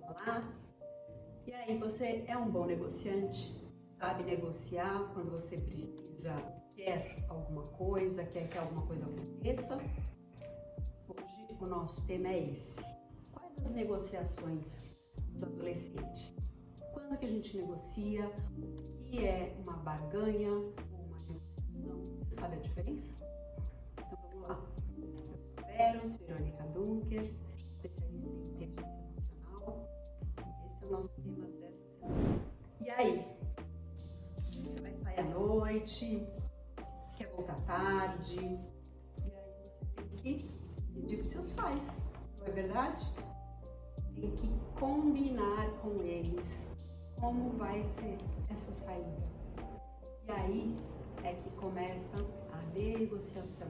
Olá! E aí, você é um bom negociante? Sabe negociar quando você precisa, quer alguma coisa, quer que alguma coisa aconteça? Hoje o nosso tema é esse. Quais as negociações do adolescente? Quando que a gente negocia? O que é uma barganha ou uma negociação? Você sabe a diferença? Então vamos lá. Eu sou Verônica Dunker, especialista em inteligência emocional, e esse é o nosso tema dessa semana. E aí? Você vai sair à noite, quer voltar tarde, e aí você tem que pedir para os seus pais, não é verdade? Tem que combinar com eles como vai ser essa saída. E aí é que começa a negociação,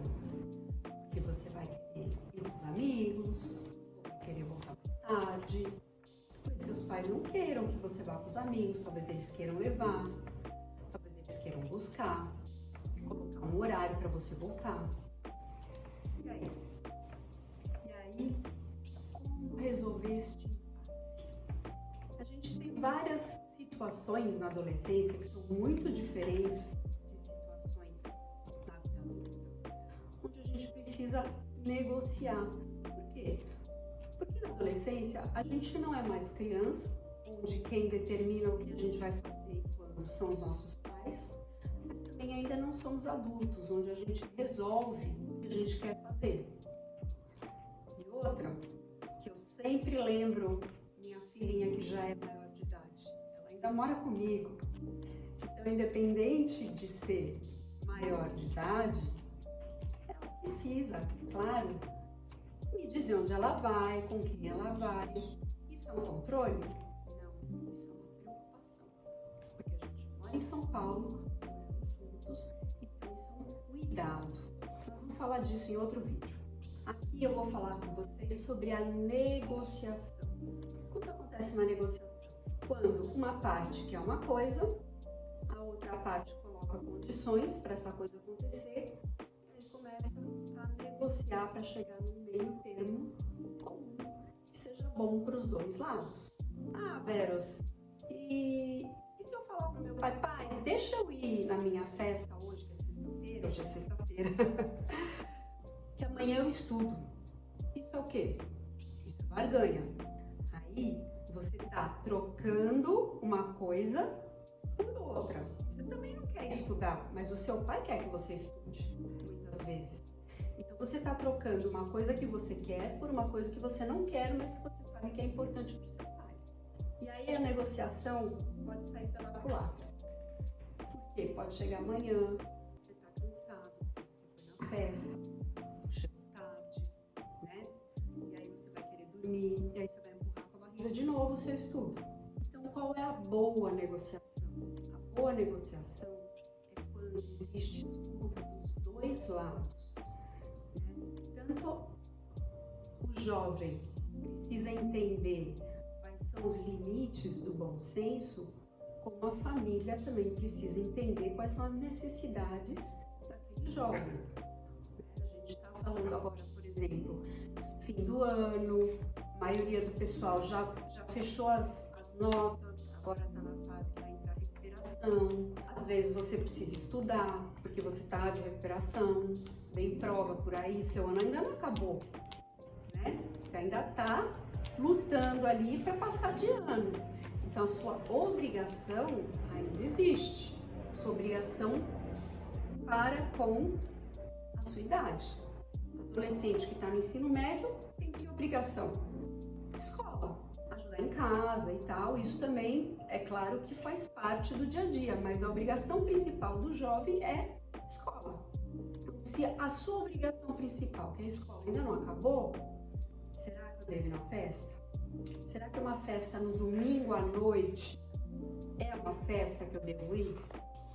porque você vai querer ir com os amigos, ou vai querer voltar mais tarde. Talvez seus pais não queiram que você vá com os amigos, talvez eles queiram levar, talvez eles queiram buscar, colocar um horário para você voltar. E aí? Como resolver este impasse? A gente tem várias situações na adolescência que são muito diferentes de situações na vida adulta, onde a gente precisa negociar. Por quê? Porque na adolescência a gente não é mais criança, onde quem determina o que a gente vai fazer quando são os nossos pais, mas também ainda não somos adultos, onde a gente resolve o que a gente quer fazer. E outra, que eu sempre lembro, minha filhinha que já é maior de idade, ela ainda mora comigo. Então, independente de ser maior de idade, ela precisa, claro, me dizer onde ela vai, com quem ela vai. Isso é um controle? Não, isso é uma preocupação. Porque a gente mora em São Paulo, moramos juntos, então isso é um cuidado. Nós vamos falar disso em outro vídeo. Aqui eu vou falar com vocês sobre a negociação. O que acontece na negociação? Quando uma parte quer uma coisa, a outra parte coloca condições para essa coisa acontecer, e aí começa a negociar para chegar num meio termo comum, que seja bom para os dois lados. Ah, Veros, e se eu falar para o meu pai, pai, deixa eu ir na minha festa hoje, que é sexta-feira, hoje é sexta-feira, que amanhã eu estudo. Isso é o quê? Isso é barganha. Aí você está trocando uma coisa por outra. Você também não quer estudar, mas o seu pai quer que você estude, muitas vezes. Então você está trocando uma coisa que você quer por uma coisa que você não quer, mas que você sabe que é importante para o seu pai. E aí a negociação pode sair pela culatra. Por quê? Pode chegar amanhã, você está cansado, você foi na festa, chegou tarde, né? E aí você vai querer dormir, e aí você vai empurrar com a barriga de novo o seu estudo. Então qual é a boa negociação? A boa negociação é quando existe escuta dos dois lados. Tanto o jovem precisa entender quais são os limites do bom senso, como a família também precisa entender quais são as necessidades daquele jovem. A gente está falando agora, por exemplo, fim do ano, a maioria do pessoal já fechou as notas, agora está na fase que vai entrar recuperação. Às vezes você precisa estudar, porque você está de recuperação, vem prova por aí, seu ano ainda não acabou, né? Você ainda está lutando ali para passar de ano. Então a sua obrigação ainda existe, sua obrigação para com a sua idade. Adolescente que está no ensino médio tem que obrigação? Escola, ajudar em casa e tal, isso também é claro que faz parte do dia a dia, mas a obrigação principal do jovem é escola. Então, se a sua obrigação principal, que é a escola, ainda não acabou, será que eu devo ir na festa? Será que uma festa no domingo à noite é uma festa que eu devo ir?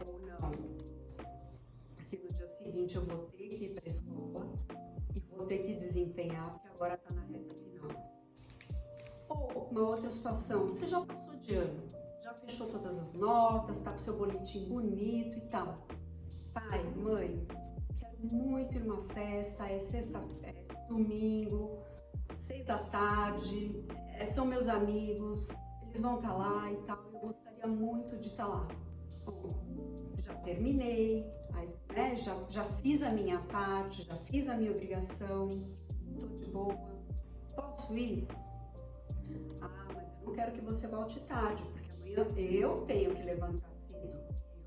Ou não? Porque no dia seguinte eu vou ter que ir para a escola e vou ter que desempenhar, porque agora está na reta final. Ou uma outra situação, você já passou de ano, já fechou todas as notas, está com seu boletim bonito e tal. Pai, mãe, quero muito ir numa festa, é domingo, 6 da tarde, são meus amigos, eles vão estar lá e tal, eu gostaria muito de estar lá. Bom, já terminei, né, já fiz a minha parte, já fiz a minha obrigação, tô de boa, posso ir? Ah, mas eu não quero que você volte tarde, porque amanhã eu tenho que levantar cedo,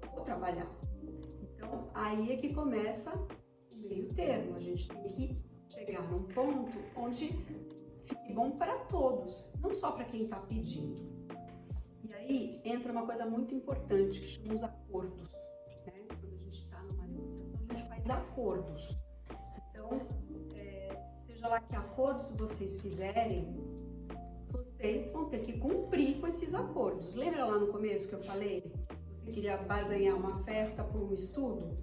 eu vou trabalhar. Então, aí é que começa o meio termo, a gente tem que chegar num ponto onde fique bom para todos, não só para quem está pedindo. E aí entra uma coisa muito importante que chama os acordos, né? Quando a gente está numa negociação, a gente faz acordos. Então, seja lá que acordos vocês fizerem, vocês vão ter que cumprir com esses acordos. Lembra lá no começo que eu falei? Você queria barganhar uma festa por um estudo?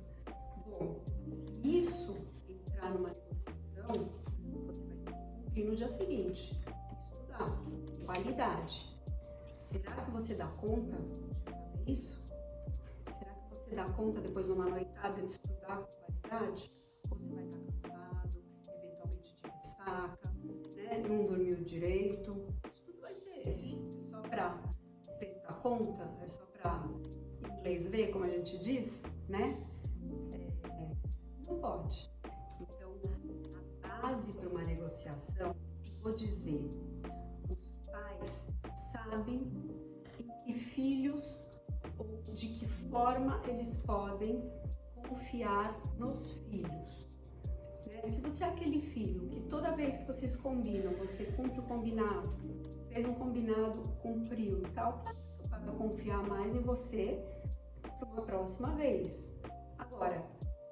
Bom, se isso entrar numa negociação, você vai ter que cumprir no dia seguinte. Estudar, qualidade. Será que você dá conta de fazer isso? Será que você dá conta depois de uma noitada de estudar com qualidade? Ou você vai estar cansado, eventualmente de ressaca, né? Não dormiu direito? O estudo vai ser esse. É só para prestar conta? É só para inglês ver, como a gente diz, né? Não pode. Então, a base para uma negociação, vou dizer, os pais sabem em que filhos ou de que forma eles podem confiar nos filhos. Se você é aquele filho que toda vez que vocês combinam, você cumpre o combinado, fez um combinado, cumpriu e tal, seu pai vai confiar mais em você para uma próxima vez. Agora,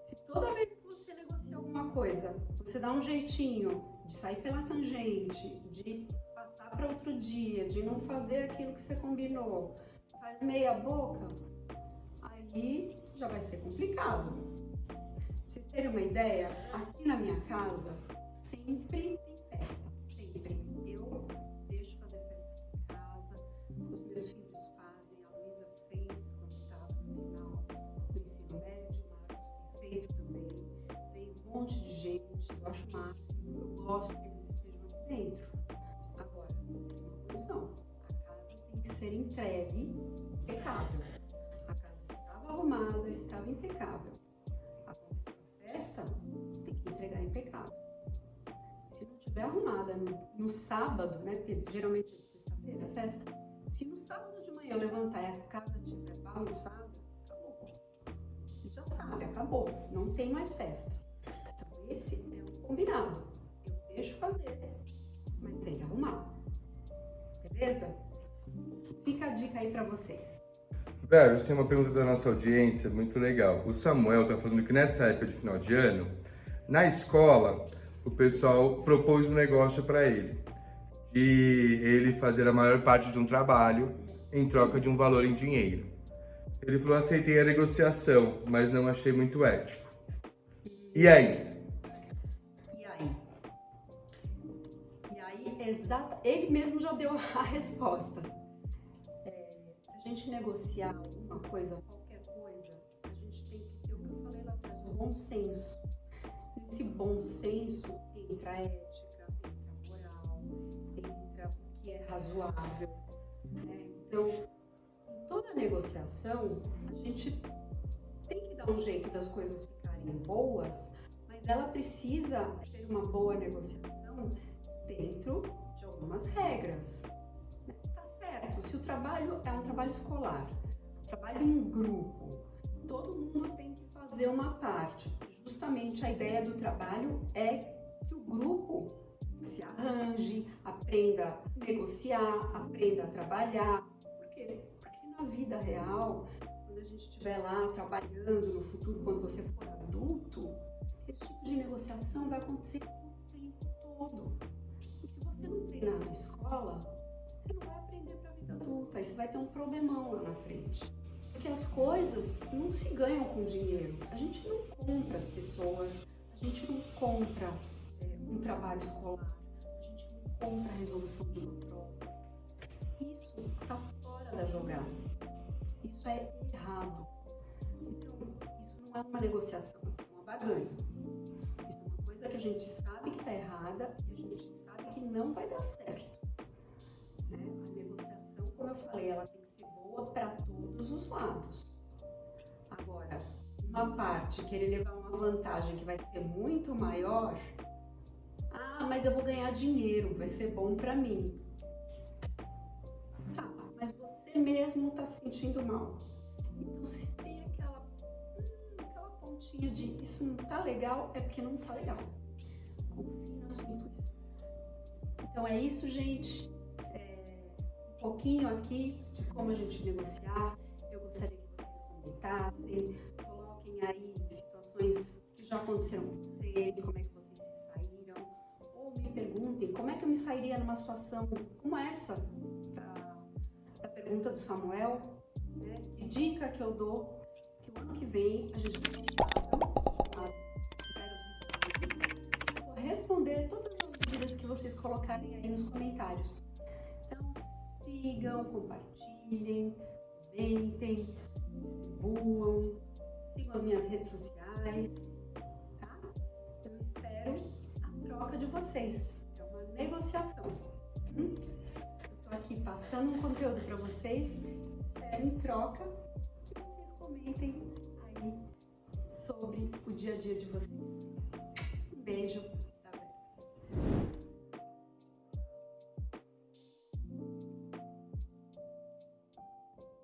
se toda vez que você negocia alguma coisa, você dá um jeitinho de sair pela tangente, de passar para outro dia, de não fazer aquilo que você combinou, faz meia boca, aí já vai ser complicado. Pra vocês terem uma ideia, aqui na minha casa sempre tem festa, sempre. Eu deixo fazer festa aqui em casa, os meus filhos fazem, a Luísa fez quando estava no final do ensino médio, o Marcos tem feito também, vem um monte de gente, eu acho o máximo, eu gosto que eles estejam aqui dentro. Agora, tem uma condição, a casa tem que ser entregue impecável. A casa estava arrumada, estava impecável. Aconteceu a festa, tem que entregar impecável. Se não tiver arrumada no sábado, né, porque geralmente é de sexta-feira a festa, se no sábado de manhã eu levantar e a casa estiver bagunçada, acabou. Você já sabe, acabou, não tem mais festa. Então esse é um combinado. Eu deixo fazer, mas tem que arrumar. Beleza? Fica a dica aí pra vocês. Velho, tem uma pergunta da nossa audiência muito legal. O Samuel tá falando que nessa época de final de ano, na escola, o pessoal propôs um negócio para ele, de ele fazer a maior parte de um trabalho em troca de um valor em dinheiro. Ele falou: aceitei a negociação, mas não achei muito ético. E aí? Exato, ele mesmo já deu a resposta. A gente negociar alguma coisa, qualquer coisa, a gente tem que ter o que eu falei lá atrás, o bom senso. Nesse bom senso entra a ética, entra a moral, entra o que é razoável, né? Então, em toda negociação, a gente tem que dar um jeito das coisas ficarem boas, mas ela precisa ser uma boa negociação dentro de algumas regras. Tá certo, se o trabalho é um trabalho escolar, trabalho em grupo, todo mundo tem que fazer uma parte. Justamente a ideia do trabalho é que o grupo se arranje, aprenda a negociar, aprenda a trabalhar. Por quê? Porque na vida real, quando a gente estiver lá trabalhando no futuro, quando você for adulto, esse tipo de negociação vai acontecer o tempo todo. E se você não treinar na escola, você não vai aprender para a vida adulta. Aí você vai ter um problemão lá na frente. Porque as coisas não se ganham com dinheiro. A gente não compra as pessoas, a gente não compra um trabalho escolar, a gente não compra a resolução de uma prova. Isso está fora da jogada. Isso é errado. Então, isso não é uma negociação, isso é uma barganha. gente sabe que está errada e a gente sabe que não vai dar certo. Né? A negociação, como eu falei, ela tem que ser boa para todos os lados. Agora, uma parte querer levar uma vantagem que vai ser muito maior, mas eu vou ganhar dinheiro, vai ser bom para mim. Tá, mas você mesmo está se sentindo mal. Então, se tem aquela pontinha de isso não tá legal, é porque não tá legal. Confie na sua intuição. Então é isso, gente. Um pouquinho aqui de como a gente negociar. Eu gostaria que vocês comentassem, coloquem aí situações que já aconteceram com vocês, como é que vocês se saíram, ou me perguntem como é que eu me sairia numa situação como essa, da pergunta do Samuel, né? Que dica que eu dou, que o ano que vem a gente vai responder todas as dúvidas que vocês colocarem aí nos comentários. Então, sigam, compartilhem, comentem, distribuam, sigam as minhas redes sociais, tá? Eu espero a troca de vocês. É uma negociação. Eu tô aqui passando um conteúdo para vocês, espero em troca que vocês comentem aí sobre o dia a dia de vocês. Um beijo.